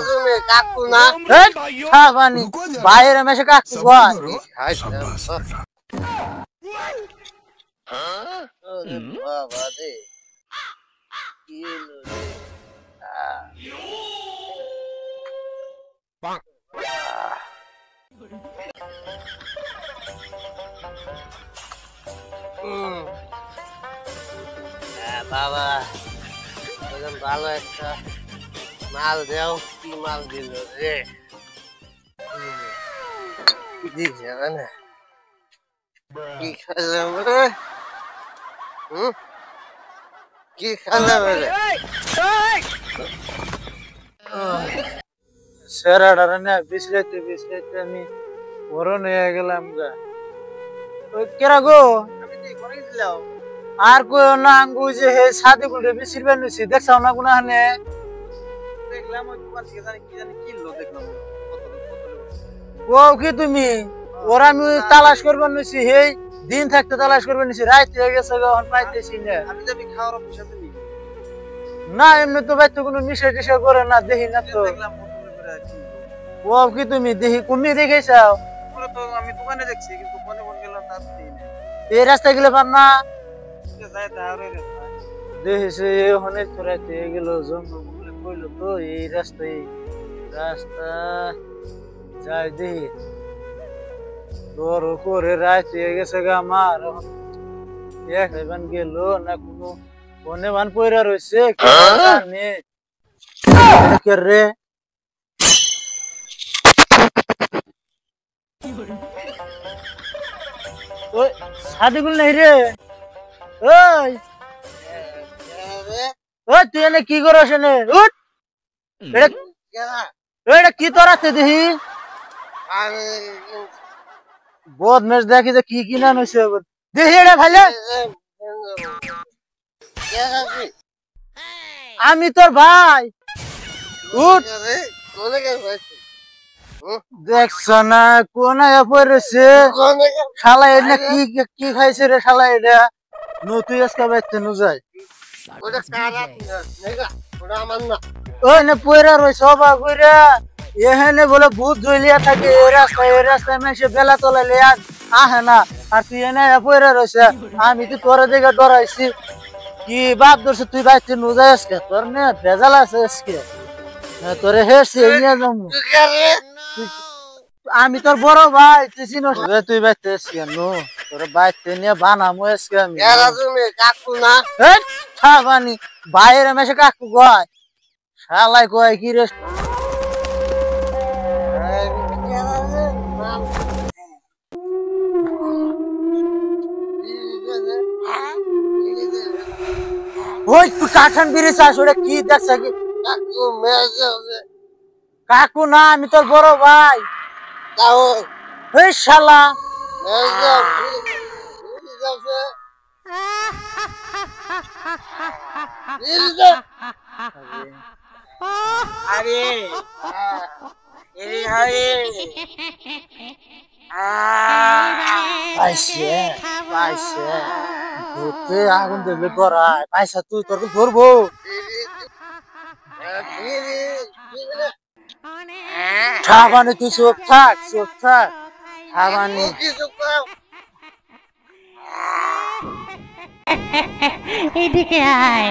তুমি কাকু না পানি বাইরে মেশে কাকু কয় বাবা রে কি হলো রে বাবা ভালো একটা মাল দেও কি মাল দিল রে দিছে না কি খাইলাম রে কি খাইলাম রে সেরাডারে না বিছলাইতে আমি বড় নিয়ে গেলাম গা ওই কেরা গো আমি তো করে দিলাম আর কই না আঙ্গু যে হে সাদে গুড়ে বিছির বানুছি দেখছাও না কোনা হানে দেখলাম ওই দোকান থেকে জানি কিনলো দেখলাম ও কি তুমি ওরা আমি তালাশ করবার নিছি হে দিন থাকতে তালাশ করবার নিছি রাত হয়ে গেছে গো এখন পাইতেছি না আমি যাবি খাওয়ার অপশন নেই না এমনি তো বাইতে কোনো নিশা টিশা করে না দেখি না তো দেখলাম মোটর করে আছে ও কি তুমি দেখি কোনি দেখেছাও পুরো তো আমি দোকানে দেখছি কিন্তু মনে গেলাম তার নেই এই রাস্তা গেলে পার না যায় তাহলে রে দেখিছে ওখানে চড়াইতে গেল জঙ্গল বলে কইলো তো এই রাস্তা যাই দেখি দৌড় করে রাত হয়ে গেছে গা আমার এক হেবান গেল না কোনো বনে বান পয়রা রয়েছে কে রে ওই সাদিকুল নাই রে ওই ওই তুই এনে কি করছ এনে উঠ এটা কি তোরাতে দেখি বদমেশ দেখি যে কি কিনা নইছে দেখি এটা ভাইলে আমি তোর ভাই উঠ দেখছ না কোন পড়েছে শালা এটা কি খাইছে রে শালা এটা নতুন আজকে বাইতে নু যায় ওই না পয়রা রয়েছে অবা কইরা এখানে বলে ভূত ধইলিয়া থাকে এই রাস্তায় মেশে বেলা তোলালে আহে না আর তুই এনে পয়রা রয়েছে আমি তো তোর দিকে ডরাইছি কি বাপ ধরছে তুই বাইতে নু যাই আজকে তোর নে ভেজাল আছে আজকে তোরে হেসি নিয়ে যাবো আমি তোর বড় ভাই তুই চিনস তুই বাইতে আজকে নো তোর বাইতে নিয়ে বানামো আজকে আমি কাকু না খাবানি বাইরে মেশে কাকু কয় শালাই কয় কি রে ওই তুই কাঠান বিরিছ ওটা কি দেখছ কি কাকু না আমি তোর বড় ভাই ওই শালা আরে পাইছে আগুন দেখলে পড়ায় পাইসা তুই তোর ধরবো খাবানি তুই চোখ থাক খাবানি এদিকে আয়